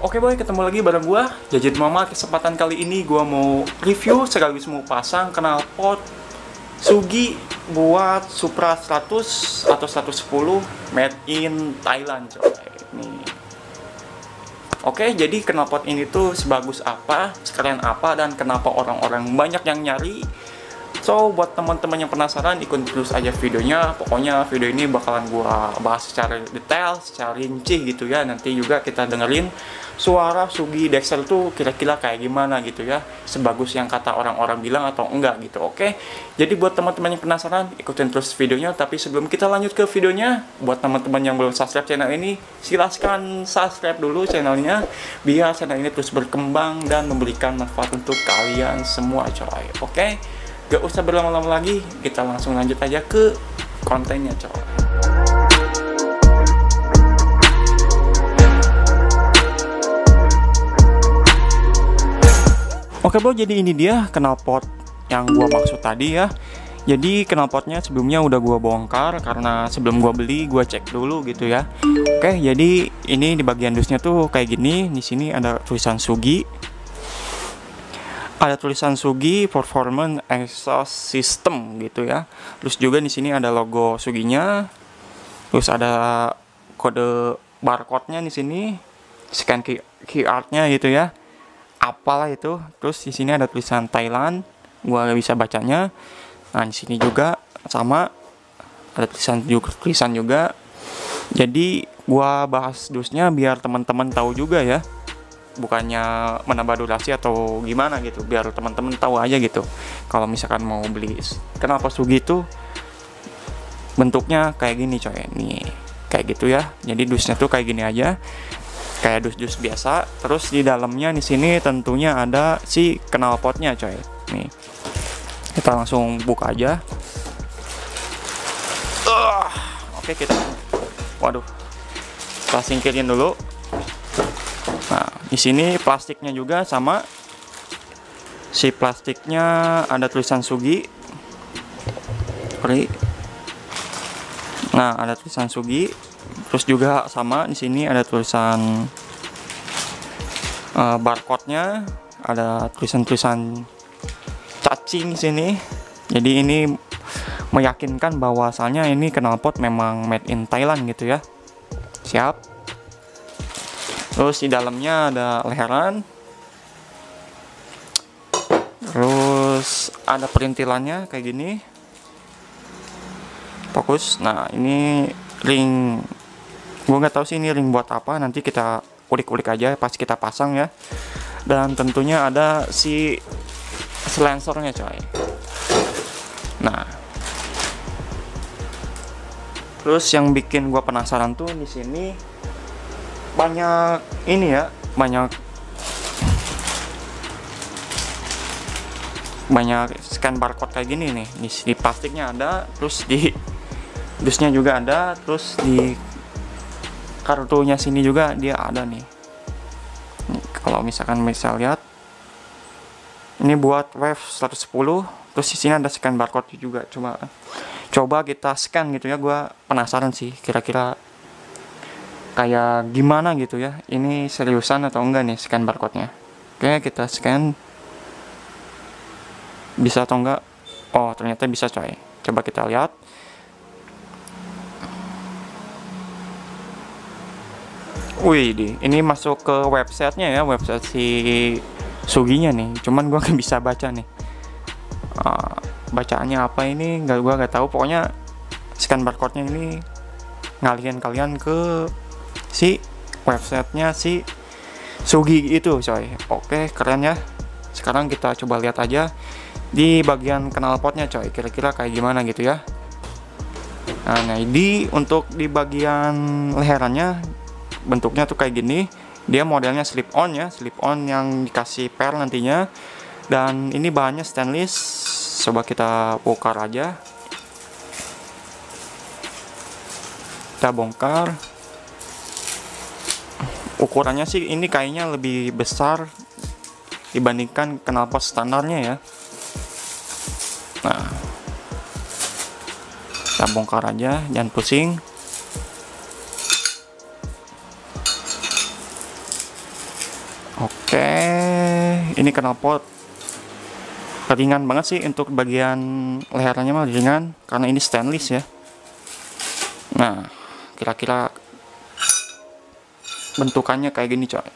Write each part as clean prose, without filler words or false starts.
Oke boy, ketemu lagi bareng gua Jajit Muhammad. Kesempatan kali ini gua mau review sekaligus mau pasang knalpot Sugi buat Supra 100 atau 110 made in Thailand coy. Nih. Oke, jadi knalpot ini tuh sebagus apa, sekeren apa, dan kenapa orang-orang banyak yang nyari. So, buat teman-teman yang penasaran, ikutin terus aja videonya. Pokoknya video ini bakalan gua bahas secara detail, secara rinci gitu ya. Nanti juga kita dengerin suara Sugi Dexter tuh kira-kira kayak gimana gitu ya. Sebagus yang kata orang-orang bilang atau enggak gitu, oke? Jadi buat teman-teman yang penasaran, ikutin terus videonya. Tapi sebelum kita lanjut ke videonya, buat teman-teman yang belum subscribe channel ini, silahkan subscribe dulu channelnya, biar channel ini terus berkembang dan memberikan manfaat untuk kalian semua coy, oke? Gak usah berlama-lama lagi, kita langsung lanjut aja ke kontennya coy. Oke bro, jadi ini dia knalpot yang gua maksud tadi ya. Jadi knalpotnya sebelumnya udah gua bongkar karena sebelum gua beli gua cek dulu gitu ya. Oke, jadi ini di bagian dusnya tuh kayak gini. Di sini ada tulisan Sugi. Ada tulisan Sugi Performance Exhaust System gitu ya. Terus juga di sini ada logo Suginya. Terus ada kode barcode-nya di sini. Scan QR-nya gitu ya. Apalah itu. Terus di sini ada tulisan Thailand. Gua gak bisa bacanya. Nah, di sini juga sama ada tulisan juga. Jadi gua bahas dusnya biar teman-teman tahu juga ya. Bukannya menambah durasi atau gimana gitu, biar teman-teman tahu aja gitu. Kalau misalkan mau beli knalpot Sugi itu bentuknya kayak gini coy, nih kayak gitu ya. Jadi dusnya tuh kayak gini aja, kayak dus-dus biasa. Terus di dalamnya di sini tentunya ada si knalpotnya coy. Nih kita langsung buka aja. Oke, kita kita singkirin dulu. Nah, di sini plastiknya juga sama. Si plastiknya ada tulisan Sugi. Nah, ada tulisan Sugi. Terus juga sama di sini ada tulisan barcode-nya, ada tulisan-tulisan cacing di sini. Jadi ini meyakinkan bahwasannya ini knalpot memang made in Thailand gitu ya. Siap. Terus di dalamnya ada leheran. Terus ada perintilannya kayak gini. Fokus. Nah, ini ring. Gue nggak tahu sih ini ring buat apa. Nanti kita ulik-ulik aja pas kita pasang ya. Dan tentunya ada si selensornya coy. Nah. Terus yang bikin gue penasaran tuh di sini banyak ini ya, banyak scan barcode kayak gini nih. Di plastiknya ada, terus di dusnya juga ada, terus di kartunya sini juga dia ada nih. Kalau misalkan bisa lihat, ini buat wave 110, terus di sini ada scan barcode juga. Coba kita scan gitu ya, gua penasaran sih kira-kira kayak gimana gitu ya, ini seriusan atau enggak nih scan barcode-nya. Oke, kita scan. Bisa atau enggak? Oh, ternyata bisa coy. Coba kita lihat. Wih, ini masuk ke websitenya ya, website si Suginya nih. Cuman gua nggak bisa baca nih. Bacaannya apa ini? Gua nggak tahu. Pokoknya scan barcode-nya ini ngalihin kalian ke si websitenya si Sugi itu coy. Oke, keren ya. Sekarang kita coba lihat aja di bagian knalpotnya coy, kira-kira kayak gimana gitu ya. Nah, untuk di bagian leherannya bentuknya tuh kayak gini. Dia modelnya slip on ya, slip on yang dikasih per nantinya. Dan ini bahannya stainless. Coba kita bongkar aja. Kita bongkar. Ukurannya sih ini kayaknya lebih besar dibandingkan knalpot standarnya ya. Nah, kita bongkar aja, jangan pusing. Oke, ini knalpot ringan banget sih untuk bagian lehernya mah ringan karena ini stainless ya. Nah, kira-kira bentukannya kayak gini coy.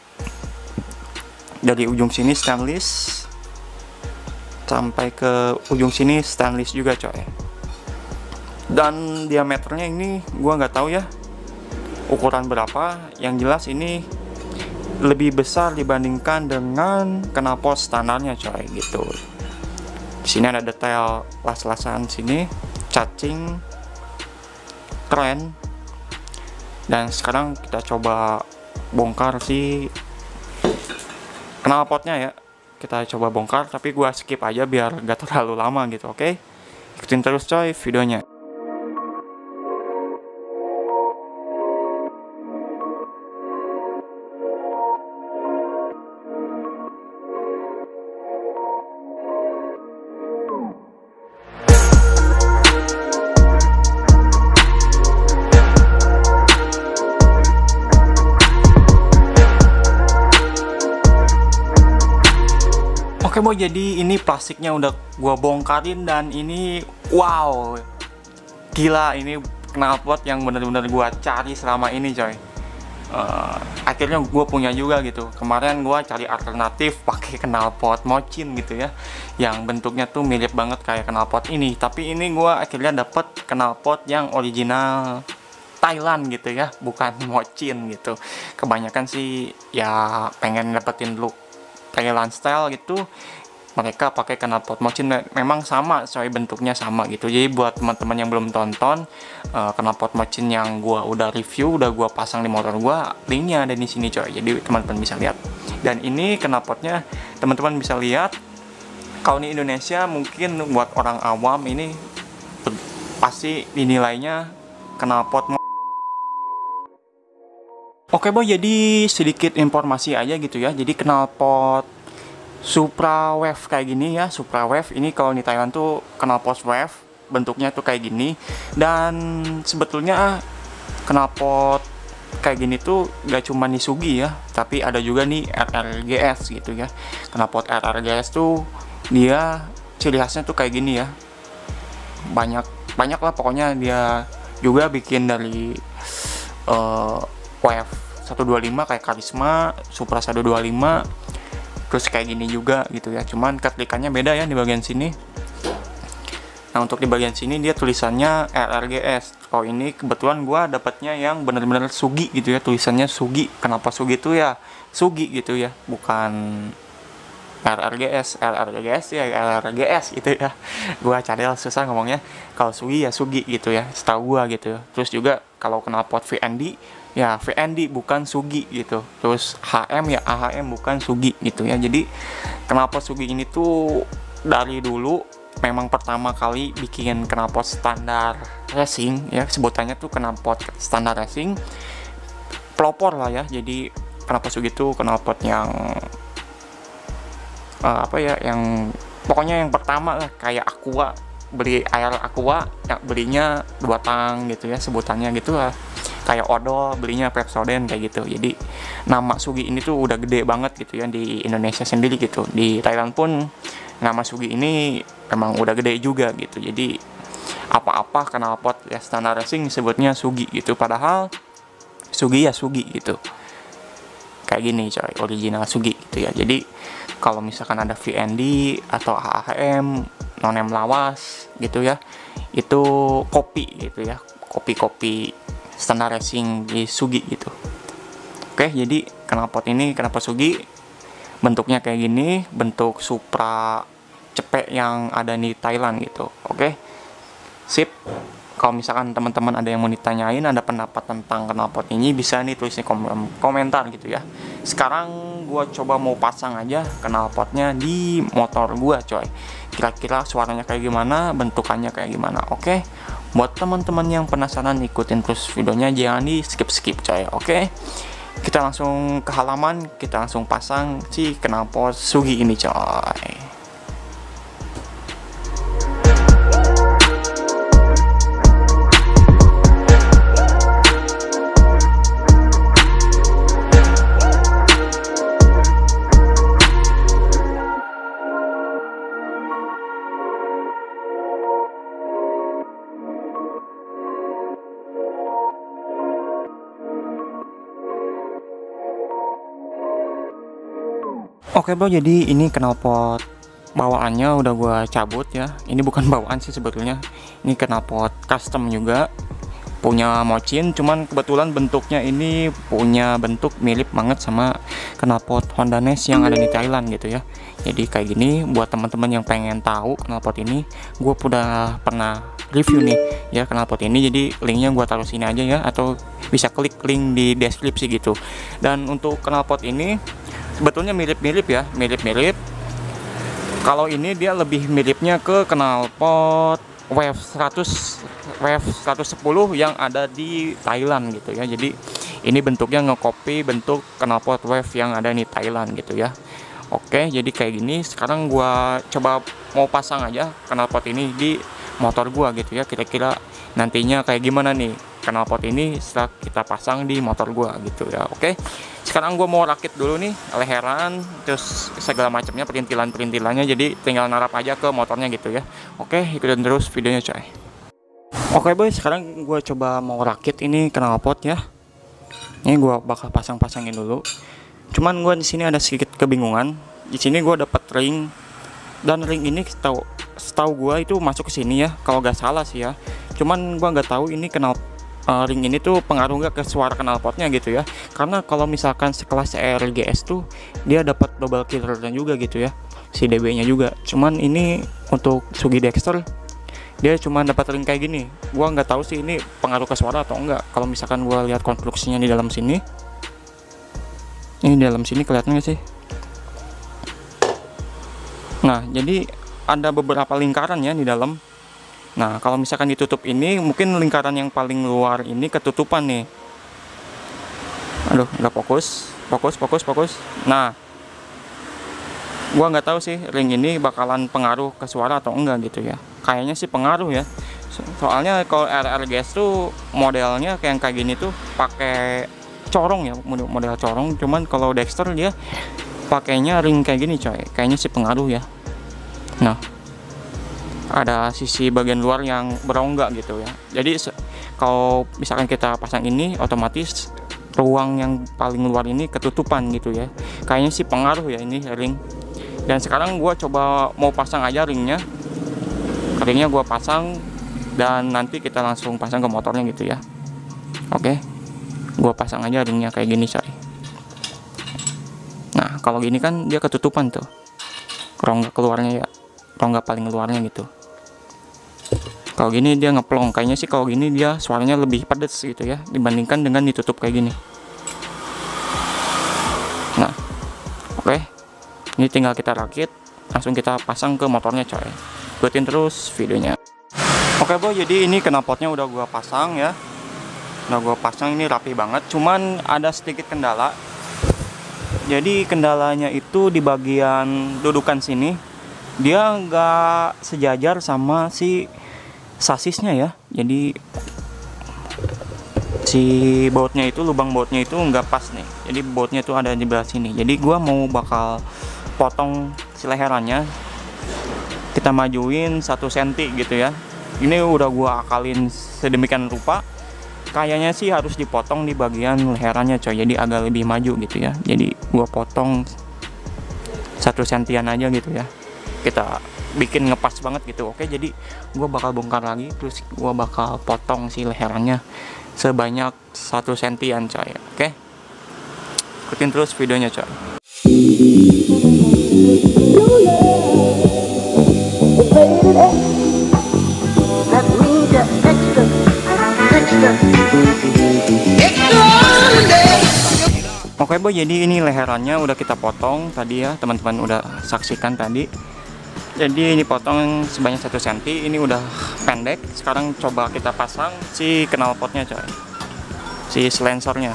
Dari ujung sini stainless sampai ke ujung sini stainless juga coy. Dan diameternya ini gua nggak tahu ya ukuran berapa. Yang jelas ini lebih besar dibandingkan dengan knalpot standarnya coy gitu. Di sini ada detail las-lasan sini, cacing, keren. Dan sekarang kita coba bongkar si knalpotnya ya. Kita coba bongkar, tapi gua skip aja biar gak terlalu lama gitu, oke? Ikutin terus coy videonya. Oke boy, jadi ini plastiknya udah gua bongkarin dan ini wow, gila, ini knalpot yang bener-bener gua cari selama ini coy. Akhirnya gue punya juga gitu. Kemarin gua cari alternatif pakai knalpot mocin gitu ya, yang bentuknya tuh mirip banget kayak knalpot ini. Tapi ini gua akhirnya dapet knalpot yang original Thailand gitu ya, bukan mocin gitu. Kebanyakan sih ya pengen dapetin look Thailand style gitu, mereka pakai knalpot mocin. Memang sama coy, bentuknya sama gitu. Jadi buat teman-teman yang belum tonton knalpot mocin yang gua udah review, udah gua pasang di motor gua, linknya ada di sini coy. Jadi teman-teman bisa lihat. Dan ini knalpotnya teman-teman bisa lihat. Kalau di Indonesia mungkin buat orang awam ini pasti dinilainya knalpot. Oke boy, jadi sedikit informasi aja gitu ya. Jadi knalpot Supra Wave kayak gini ya, Supra Wave ini kalau di Thailand tuh knalpot Wave, bentuknya tuh kayak gini. Dan sebetulnya knalpot kayak gini tuh gak cuma di Sugi ya, tapi ada juga nih RRGS gitu ya. Knalpot RRGS tuh dia ciri khasnya tuh kayak gini ya. Banyak lah pokoknya, dia juga bikin dari Wave 125 kayak Karisma, Supra 125, terus kayak gini juga gitu ya. Cuman ketikannya beda ya di bagian sini. Nah untuk di bagian sini dia tulisannya RRGS. Kalau ini kebetulan gua dapatnya yang bener-bener Sugi gitu ya, tulisannya Sugi. Kenapa Sugi itu ya Sugi gitu ya, bukan RRGS ya RRGS gitu ya. Gua cadel susah ngomongnya. Kalau Sugi ya Sugi gitu ya, setahu gua gitu. Terus juga kalau knalpot VND ya VND bukan Sugi gitu. Terus HM ya AHM bukan Sugi gitu ya. Jadi knalpot Sugi ini tuh dari dulu memang pertama kali bikin knalpot standar racing ya, sebutannya tuh knalpot standar racing pelopor lah ya. Jadi knalpot Sugi itu knalpot yang yang pokoknya yang pertama lah, kayak Aqua, beli air Aqua yang belinya 2 tang gitu ya, sebutannya gitu lah. Kayak Odol belinya Pepsodent kayak gitu. Jadi nama Sugi ini tuh udah gede banget gitu ya di Indonesia sendiri gitu. Di Thailand pun nama Sugi ini memang udah gede juga gitu. Jadi apa-apa knalpot ya standar racing disebutnya Sugi gitu. Padahal Sugi ya Sugi gitu. Kayak gini coy, original Sugi gitu ya. Jadi kalau misalkan ada VND atau AHM, nonem lawas gitu ya, itu kopi gitu ya, kopi-kopi standar racing di Sugi gitu. Oke, jadi knalpot ini knalpot Sugi bentuknya kayak gini, bentuk Supra cepek yang ada di Thailand gitu. Oke, sip. Kalau misalkan teman-teman ada yang mau ditanyain, ada pendapat tentang knalpot ini, bisa nih tulis di komentar gitu ya. Sekarang gua coba mau pasang aja knalpotnya di motor gua coy. Kira-kira suaranya kayak gimana, bentukannya kayak gimana. Oke, buat teman-teman yang penasaran, ikutin terus videonya, jangan di skip coy. Oke, kita langsung ke halaman, kita langsung pasang si knalpot Sugi ini coy. Oke bro, jadi ini knalpot bawaannya udah gua cabut ya. Ini bukan bawaan sih sebetulnya, ini knalpot custom juga, punya Mochin. Cuman kebetulan bentuknya ini punya bentuk mirip banget sama knalpot Honda Nest yang ada di Thailand gitu ya. Jadi kayak gini, buat teman-teman yang pengen tahu knalpot ini, gue udah pernah review nih ya knalpot ini. Jadi linknya gue taruh sini aja ya, atau bisa klik link di deskripsi gitu. Dan untuk knalpot ini sebetulnya mirip-mirip ya, mirip-mirip. Kalau ini dia lebih miripnya ke knalpot Wave 110 yang ada di Thailand gitu ya. Jadi ini bentuknya ngekopi bentuk knalpot Wave yang ada di Thailand gitu ya. Oke, jadi kayak gini. Sekarang gua coba mau pasang aja knalpot ini di motor gua gitu ya. Kira-kira nantinya kayak gimana nih knalpot ini setelah kita pasang di motor gua gitu ya. Oke. Sekarang gua mau rakit dulu nih leheran, terus segala macamnya, perintilannya. Jadi tinggal narap aja ke motornya gitu ya. Oke, ikutin terus videonya coy. Oke boy, sekarang gua coba mau rakit ini knalpot ya. Ini gua bakal pasang-pasangin dulu. Cuman gue di sini ada sedikit kebingungan. Di sini gue dapat ring, dan ring ini setahu gue itu masuk ke sini ya, kalau nggak salah sih ya. Cuman gue nggak tahu ini ring ini tuh pengaruh nggak ke suara knalpotnya gitu ya. Karena kalau misalkan sekelas RGS tuh dia dapat double killernya juga gitu ya, si DB-nya juga. Cuman ini untuk Sugi Dexter dia cuma dapat ring kayak gini. Gue nggak tahu sih ini pengaruh ke suara atau enggak. Kalau misalkan gue lihat konstruksinya di dalam sini. Ini dalam sini kelihatan nggak sih? Nah, jadi ada beberapa lingkaran ya di dalam. Nah, kalau misalkan ditutup ini, mungkin lingkaran yang paling luar ini ketutupan nih. Aduh, nggak fokus. Nah, gua nggak tahu sih ring ini bakalan pengaruh ke suara atau enggak gitu ya. Kayaknya sih pengaruh ya. Soalnya kalau RRGS tuh modelnya kayak gini tuh pakai corong ya, model corong. Cuman kalau Dexter dia pakainya ring kayak gini coy, kayaknya sih pengaruh ya. Nah, ada sisi bagian luar yang berongga gitu ya. Jadi kalau misalkan kita pasang ini, otomatis ruang yang paling luar ini ketutupan gitu ya. Kayaknya sih pengaruh ya ini ring. Dan sekarang gua coba mau pasang aja ringnya gua pasang, dan nanti kita langsung pasang ke motornya gitu ya. Oke, gua pasang aja ringnya kayak gini coy. Nah, kalau gini kan dia ketutupan tuh rongga keluarnya ya, rongga paling luarnya gitu. Kalau gini dia ngeplong. Kayaknya sih kalau gini dia suaranya lebih pedes gitu ya, dibandingkan dengan ditutup kayak gini. Nah, oke, ini tinggal kita rakit, langsung kita pasang ke motornya coy. Ikutin terus videonya. Oke boy, jadi ini knalpotnya udah gua pasang ya. Udah gue pasang, ini rapi banget. Cuman ada sedikit kendala. Jadi kendalanya itu di bagian dudukan sini, dia nggak sejajar sama si sasisnya ya. Jadi si bautnya itu, lubang bautnya itu nggak pas nih. Jadi bautnya itu ada di belah sini. Jadi gue mau bakal potong si leherannya, kita majuin 1 cm gitu ya. Ini udah gue akalin sedemikian rupa. Kayaknya sih harus dipotong di bagian leherannya coy, jadi agak lebih maju gitu ya. Jadi gua potong 1 sentian aja gitu ya, kita bikin ngepas banget gitu. Oke, jadi gua bakal bongkar lagi, terus gua bakal potong si leherannya sebanyak 1 sentian coy. Oke, ikutin terus videonya coy. Oke boy, jadi ini leherannya udah kita potong tadi ya, teman-teman udah saksikan tadi. Jadi ini potong sebanyak 1 cm, ini udah pendek. Sekarang coba kita pasang si knalpotnya coy, si silencernya.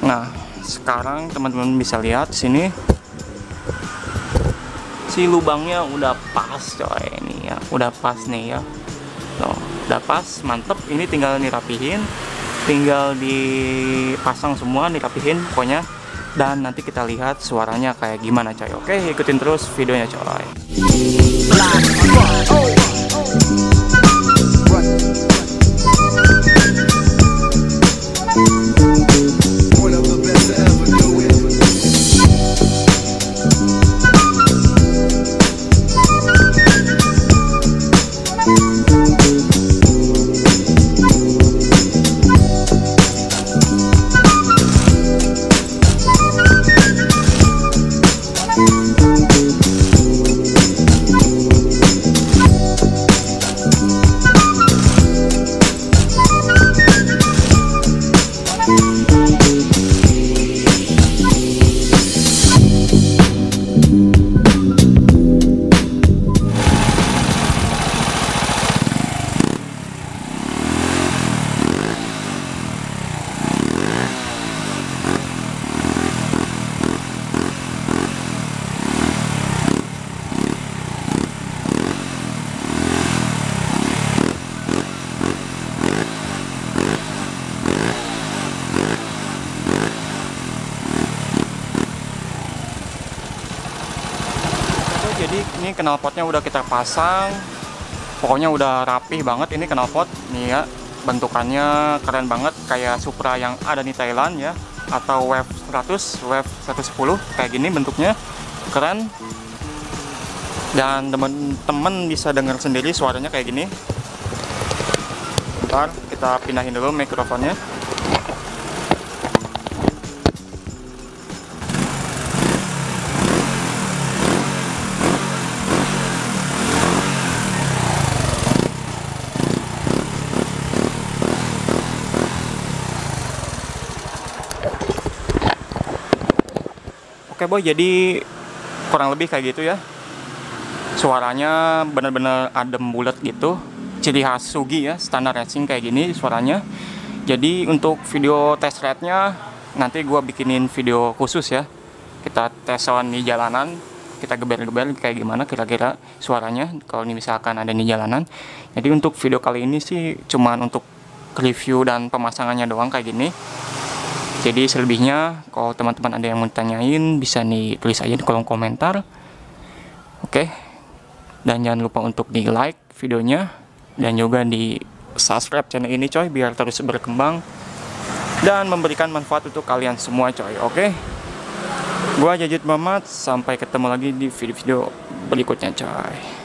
Nah, sekarang teman-teman bisa lihat sini, si lubangnya udah pas coy, ini ya, udah pas nih ya. Tuh, udah pas, mantep. Ini tinggal dirapihin, tinggal dipasang semua, dirapihin pokoknya. Dan nanti kita lihat suaranya kayak gimana coy. Oke, ikutin terus videonya coy. jadi ini knalpotnya udah kita pasang. Pokoknya udah rapih banget ini knalpot. Nih ya, bentukannya keren banget kayak Supra yang ada di Thailand ya, atau Wave 100, Wave 110 kayak gini bentuknya. Keren. Dan temen-temen bisa dengar sendiri suaranya kayak gini. Bentar, kita pindahin dulu mikrofonnya. Oke boy, jadi kurang lebih kayak gitu ya. Suaranya bener-bener adem bulat gitu. Ciri khas Sugi ya, standar racing kayak gini suaranya. Jadi untuk video test ride-nya nanti gua bikinin video khusus ya. Kita tes on di jalanan, kita geber-geber kayak gimana kira-kira suaranya kalau ini misalkan ada di jalanan. Jadi untuk video kali ini sih cuman untuk review dan pemasangannya doang kayak gini. Jadi selebihnya kalau teman-teman ada yang mau tanyain bisa nih tulis aja di kolom komentar. Oke. Dan jangan lupa untuk di like videonya dan juga di subscribe channel ini coy biar terus berkembang dan memberikan manfaat untuk kalian semua coy. Oke. Gua Jajit Muhammad, sampai ketemu lagi di video-video berikutnya coy.